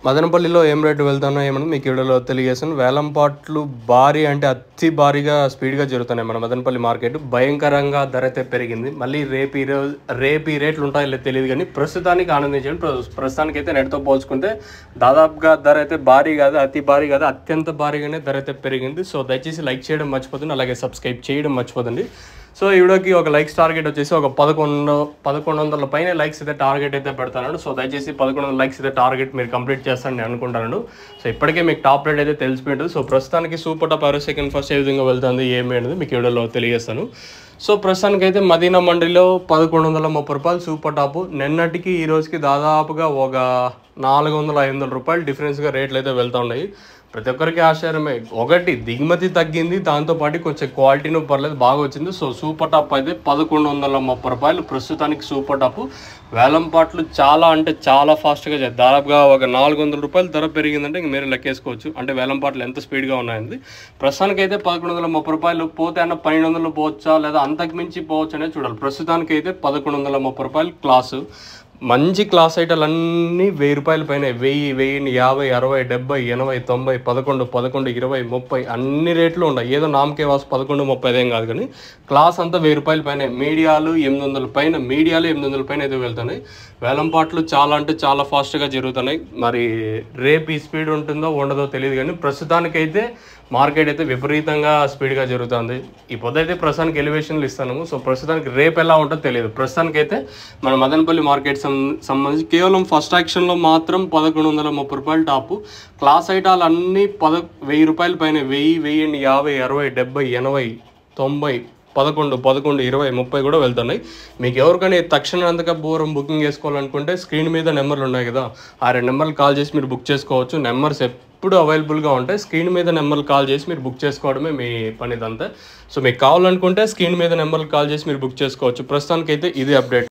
మదనపల్లిలో ఏం రేటు వెళ్తానో ఏమన్నా మీకు వీడియోలో తెలియజేస్తాను. వేలంపాట్లు భారీ అంటే అతి భారీగా స్పీడ్గా జరుగుతున్నాయి. మన మదనపల్లి మార్కెట్ భయంకరంగా ధర అయితే పెరిగింది. మళ్ళీ రేపు ఈ రేట్లు ఉంటాయో తెలియదు, కానీ ప్రస్తుతానికి ఆనందించండి. ప్రస్తుతానికి అయితే నెట్తో పోల్చుకుంటే దాదాపుగా ధర అయితే భారీ కాదు, అతి భారీ కాదు, అత్యంత భారీగానే ధర అయితే పెరిగింది. సో దయచేసి లైక్ చేయడం మర్చిపోతుంది, అలాగే సబ్స్క్రైబ్ చేయడం మర్చిపోతుంది. సో ఈ వీడియోకి ఒక లైక్స్ టార్గెట్ వచ్చేసి ఒక 1100 పైన లైక్స్ అయితే టార్గెట్ అయితే పెడతాను. సో దయచేసి 1100 లైక్స్ అయితే టార్గెట్ మీరు కంప్లీట్ చేస్తారని నేను అనుకుంటాను. సో ఇప్పటికే మీకు టాప్ రేట్ అయితే తెలిసిపోయింటుంది. సో ప్రస్తుతానికి సూపర్ టాప్ ఎవరు సెకండ్ ఫస్ట్ ఏ విధంగా వెళ్తుంది ఏమి అనేది మీకు వీడియోలో తెలియజేస్తాను. సో ప్రస్తుతానికి అయితే మదీనా మండలిలో 1130 రూపాయలు సూపర్ టాప్. నిన్నటికి ఈ రోజుకి దాదాపుగా ఒక 400-500 రూపాయలు డిఫరెన్స్గా రేట్లు అయితే వెళ్తూ ఉన్నాయి. ప్రతి ఒక్కరికి ఆశ్చర్యమే. ఒకటి దిగుమతి తగ్గింది, దాంతోపాటు కొంచెం క్వాలిటీను పర్లేదు బాగా వచ్చింది. సో సూపర్ టాప్ అయితే 1130 రూపాయలు ప్రస్తుతానికి సూపర్ టాప్. వేలంపాట్లు చాలా అంటే చాలా ఫాస్ట్గా దాదాపుగా ఒక 400 రూపాయలు ధర పెరిగిందంటే ఇంక మీరు లెక్కేసుకోవచ్చు, అంటే వేలంపాట్లు ఎంత స్పీడ్గా ఉన్నాయండి. ప్రస్తుతానికి అయితే 1130 రూపాయలు పోతే అన్న 1200 పోవచ్చా లేదా అంతకు మించి పోవచ్చు అనేది చూడాలి. ప్రస్తుతానికి అయితే 1130 రూపాయలు క్లాసు. మంచి క్లాస్ ఐటాలు అన్నీ 1000 రూపాయల పైన, 1000, 50, 60, 70, 80, 90, 11, 20, 30 అన్ని రేట్లు ఉన్నాయి. ఏదో నామకే వాసు 11, 30 అదేం కాదు, కానీ క్లాస్ అంతా 1000 రూపాయల పైన. మీడియాలు 800 పైన అయితే వెళ్తున్నాయి. వేలంపాట్లు చాలా అంటే చాలా ఫాస్ట్గా జరుగుతున్నాయి. మరి రేపు ఈ స్పీడ్ ఉంటుందో ఉండదో తెలియదు, కానీ ప్రస్తుతానికైతే మార్కెట్ అయితే విపరీతంగా స్పీడ్గా జరుగుతుంది. ఈ పొద్దుైతే ప్రస్తుతానికి ఎలివేషన్లు ఇస్తాను. సో ప్రస్తుతానికి రేపు ఎలా ఉంటుందో తెలియదు. ప్రస్తుతానికైతే మన మదనపల్లి మార్కెట్ సంబంధించి కేవలం ఫస్ట్ యాక్షన్లో మాత్రం 1130 రూపాయలు టాపు. క్లాస్ ఐటాలు అన్నీ 1000 రూపాయల పైన, 1000, 50, 60, 70, 80, 90, 11, 20, 30 కూడా వెళ్తున్నాయి. మీకు ఎవరికైనా తక్షణాంతక పూర్వం బుకింగ్ చేసుకోవాలనుకుంటే స్క్రీన్ మీద నెంబర్లు ఉన్నాయి కదా, ఆ 2 నెంబర్లు కాల్ చేసి మీరు బుక్ చేసుకోవచ్చు. నెంబర్స్ ఎప్పుడు అవైలబుల్గా ఉంటాయి. స్క్రీన్ మీద నెంబర్లు కాల్ చేసి మీరు బుక్ చేసుకోవడమే మీ పని ఇదంతా. సో మీకు కావాలనుకుంటే స్క్రీన్ మీద నెంబర్లు కాల్ చేసి మీరు బుక్ చేసుకోవచ్చు. ప్రస్తుతానికైతే ఇది అప్డేట్.